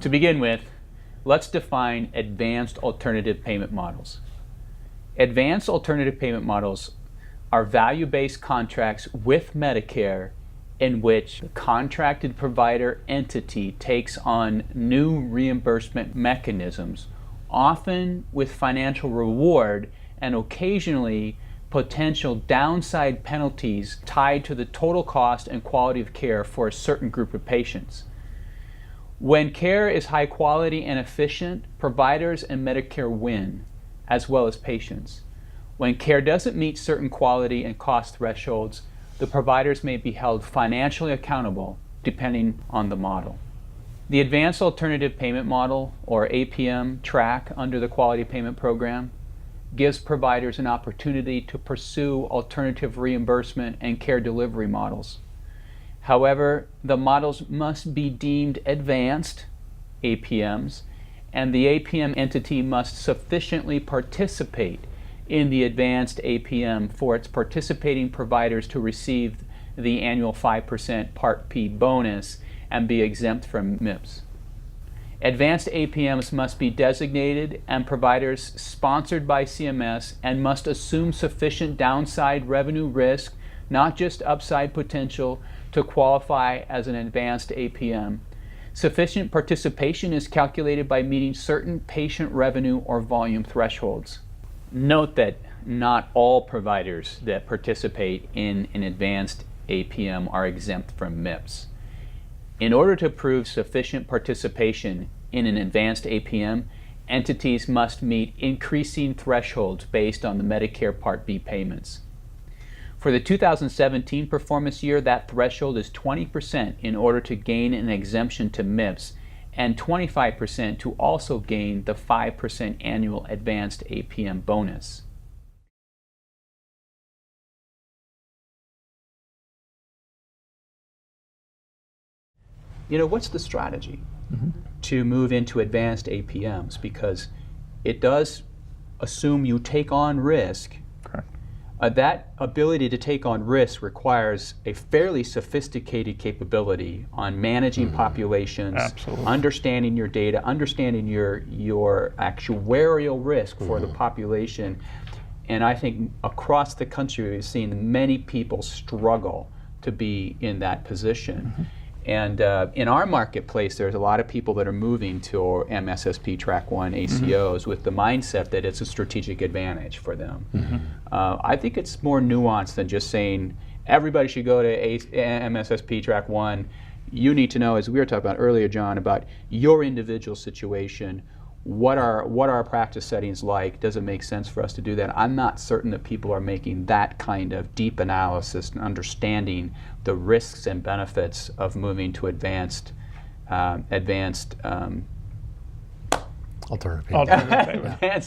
To begin with, let's define advanced alternative payment models. Advanced alternative payment models are value-based contracts with Medicare in which the contracted provider entity takes on new reimbursement mechanisms, often with financial reward and occasionally potential downside penalties tied to the total cost and quality of care for a certain group of patients. When care is high quality and efficient, providers and Medicare win, as well as patients. When care doesn't meet certain quality and cost thresholds, the providers may be held financially accountable depending on the model. The Advanced Alternative Payment Model, or APM, track under the Quality Payment Program gives providers an opportunity to pursue alternative reimbursement and care delivery models. However, the models must be deemed advanced APMs, and the APM entity must sufficiently participate in the advanced APM for its participating providers to receive the annual 5% Part P bonus and be exempt from MIPS. Advanced APMs must be designated and providers sponsored by CMS and must assume sufficient downside revenue risk, not just upside potential, to qualify as an advanced APM. Sufficient participation is calculated by meeting certain patient revenue or volume thresholds. Note that not all providers that participate in an advanced APM are exempt from MIPS. In order to prove sufficient participation in an advanced APM, entities must meet increasing thresholds based on the Medicare Part B payments. For the 2017 performance year, that threshold is 20% in order to gain an exemption to MIPS and 25% to also gain the 5% annual advanced APM bonus. You know, what's the strategy to move into advanced APMs? Because it does assume you take on risk. Correct. That ability to take on risk requires a fairly sophisticated capability on managing populations, Absolutely. understanding your data, understanding your actuarial risk for the population. And I think across the country we've seen many people struggle to be in that position. And in our marketplace, there's a lot of people that are moving to MSSP Track 1 ACOs with the mindset that it's a strategic advantage for them. I think it's more nuanced than just saying everybody should go to MSSP Track 1. You need to know, as we were talking about earlier, John, about your individual situation. What are our practice settings like? Does it make sense for us to do that? I'm not certain that people are making that kind of deep analysis and understanding the risks and benefits of moving to advanced Alternative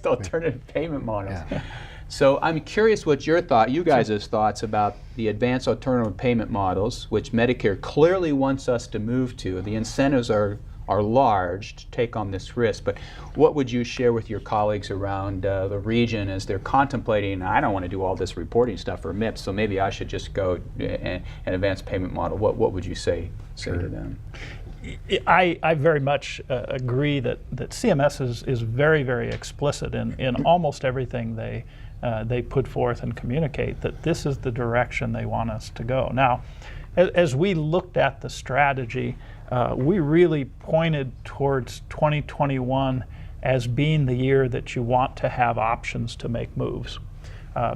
alternative payment models. Yeah. So I'm curious what your you guys' thoughts about the advanced alternative payment models, which Medicare clearly wants us to move to. The incentives are large to take on this risk, but what would you share with your colleagues around the region as they're contemplating, I don't want to do all this reporting stuff for MIPS, so maybe I should just go an advanced payment model. What would you say to them? I very much agree that CMS is very, very explicit in almost everything they put forth and communicate, that this is the direction they want us to go. Now, as we looked at the strategy, we really pointed towards 2021 as being the year that you want to have options to make moves.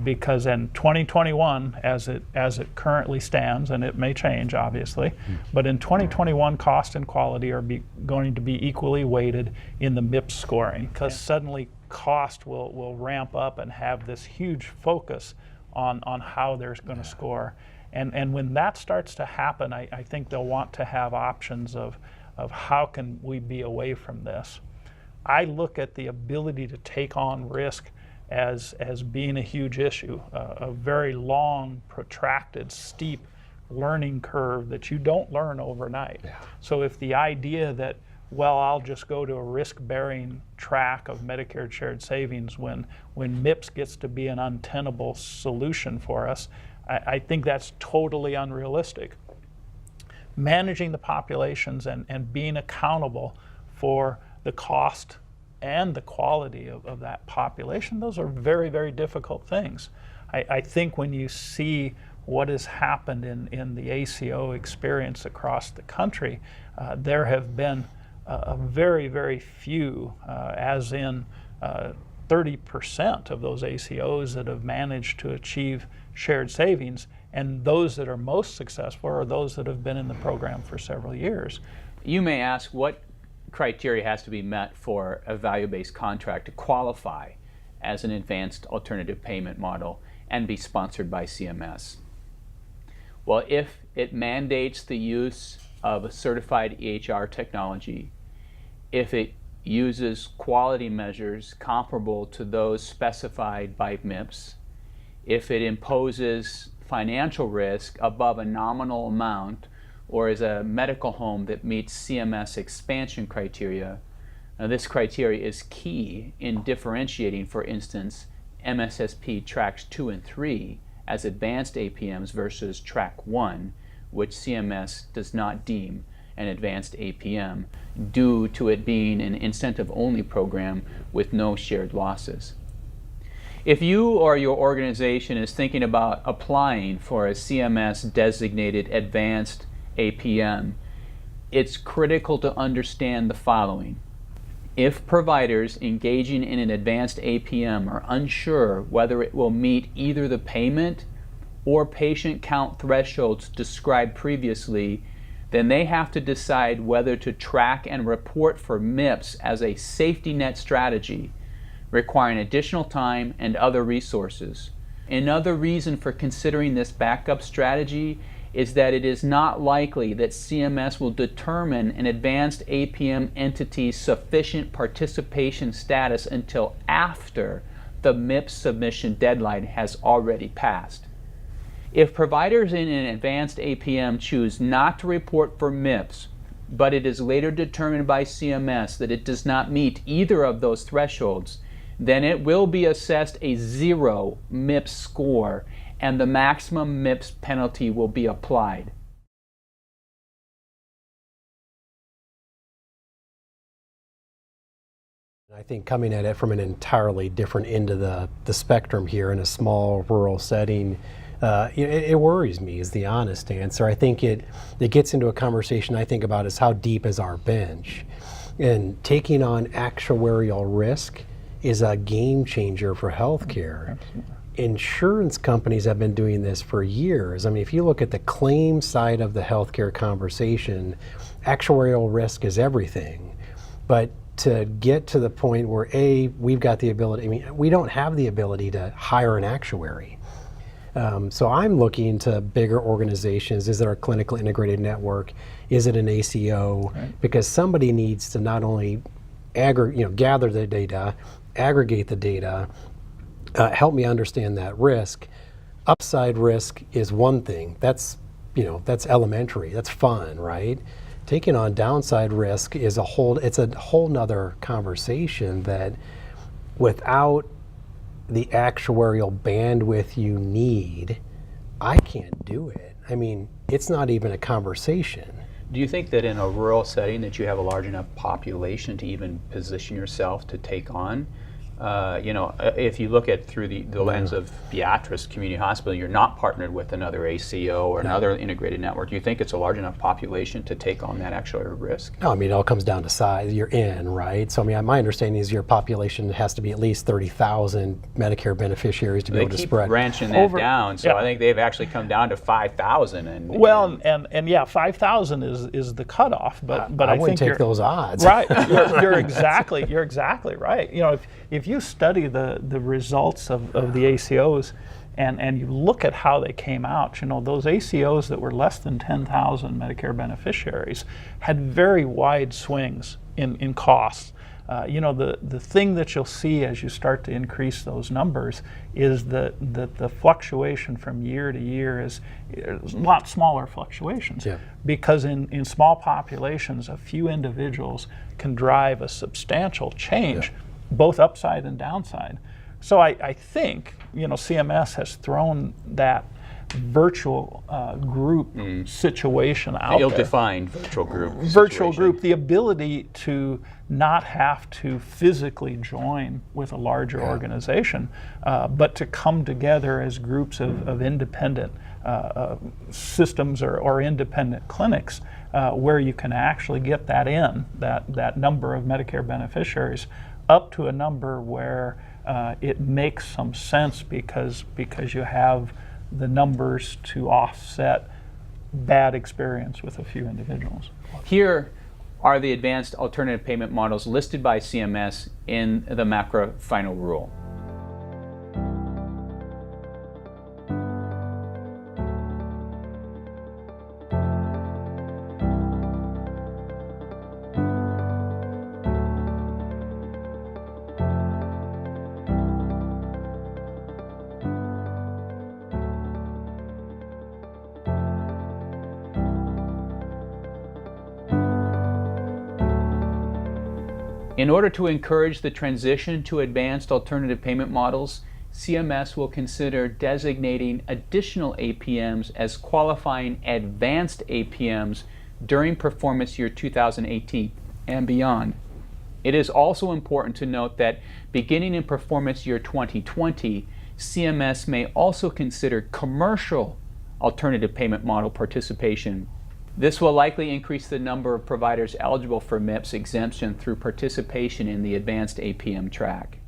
Because in 2021, as it currently stands, and it may change obviously, but in 2021 cost and quality are going to be equally weighted in the MIPS scoring, because suddenly cost will ramp up and have this huge focus on how they're going to score. And when that starts to happen, I think they'll want to have options of how can we be away from this. I look at the ability to take on risk as being a huge issue, a very long, protracted, steep learning curve that you don't learn overnight. Yeah. So if the idea that, well, I'll just go to a risk-bearing track of Medicare shared savings when MIPS gets to be an untenable solution for us, I think that's totally unrealistic. Managing the populations and being accountable for the cost and the quality of that population. Those are very, very difficult things. I think when you see what has happened in the ACO experience across the country, there have been a very, very few, as in 30% of those ACOs that have managed to achieve shared savings, and those that are most successful are those that have been in the program for several years. You may ask, what criteria has to be met for a value-based contract to qualify as an advanced alternative payment model and be sponsored by CMS? Well, if it mandates the use of a certified EHR technology, if it uses quality measures comparable to those specified by MIPS, if it imposes financial risk above a nominal amount, or is a medical home that meets CMS expansion criteria. Now, this criteria is key in differentiating, for instance, MSSP tracks 2 and 3 as advanced APMs versus track 1, which CMS does not deem an advanced APM due to it being an incentive-only program with no shared losses. If you or your organization is thinking about applying for a CMS-designated advanced APM, it's critical to understand the following. If providers engaging in an advanced APM are unsure whether it will meet either the payment or patient count thresholds described previously, then they have to decide whether to track and report for MIPS as a safety net strategy, requiring additional time and other resources. Another reason for considering this backup strategy is that it is not likely that CMS will determine an advanced APM entity's sufficient participation status until after the MIPS submission deadline has already passed. If providers in an advanced APM choose not to report for MIPS, but it is later determined by CMS that it does not meet either of those thresholds, then it will be assessed a 0 MIPS score, and the maximum MIPS penalty will be applied. I think coming at it from an entirely different end of the spectrum here in a small rural setting, it worries me is the honest answer. I think it gets into a conversation I think about is how deep is our bench? And taking on actuarial risk is a game changer for healthcare. Absolutely. Insurance companies have been doing this for years. I mean, if you look at the claim side of the healthcare conversation, actuarial risk is everything. But to get to the point where we've got the ability, I mean, we don't have the ability to hire an actuary. So I'm looking to bigger organizations. Is it our clinical integrated network? Is it an ACO? Right. Because somebody needs to not only gather the data, aggregate the data, help me understand that risk. Upside risk is one thing. That's elementary. That's fun, right? Taking on downside risk is a whole nother conversation that without the actuarial bandwidth you need, I can't do it. I mean, it's not even a conversation. Do you think that in a rural setting that you have a large enough population to even position yourself to take on? If you look at through the lens of Beatrice Community Hospital, you're not partnered with another ACO or another integrated network. Do you think it's a large enough population to take on that actual risk? No, I mean, it all comes down to size. You're in, right? So, I mean, my understanding is your population has to be at least 30,000 Medicare beneficiaries to be able to spread. They keep branching that down, so I think they've actually come down to 5,000. And 5,000 is the cutoff, but I wouldn't think take those odds. Right, you're exactly right. If you study the results of the ACOs and you look at how they came out, those ACOs that were less than 10,000 Medicare beneficiaries had very wide swings in costs. The thing that you'll see as you start to increase those numbers is that the fluctuation from year to year is a lot smaller fluctuations. Yeah. Because in small populations, a few individuals can drive a substantial change, both upside and downside. So I think CMS has thrown that virtual group situation out there. Ill-defined virtual group. Virtual situation. group, the ability to not have to physically join with a larger organization, but to come together as groups of independent systems or independent clinics where you can actually get that number of Medicare beneficiaries up to a number where it makes some sense because you have the numbers to offset bad experience with a few individuals. Here are the advanced alternative payment models listed by CMS in the MACRA final rule. In order to encourage the transition to advanced alternative payment models, CMS will consider designating additional APMs as qualifying advanced APMs during performance year 2018 and beyond. It is also important to note that beginning in performance year 2020, CMS may also consider commercial alternative payment model participation. This will likely increase the number of providers eligible for MIPS exemption through participation in the advanced APM track.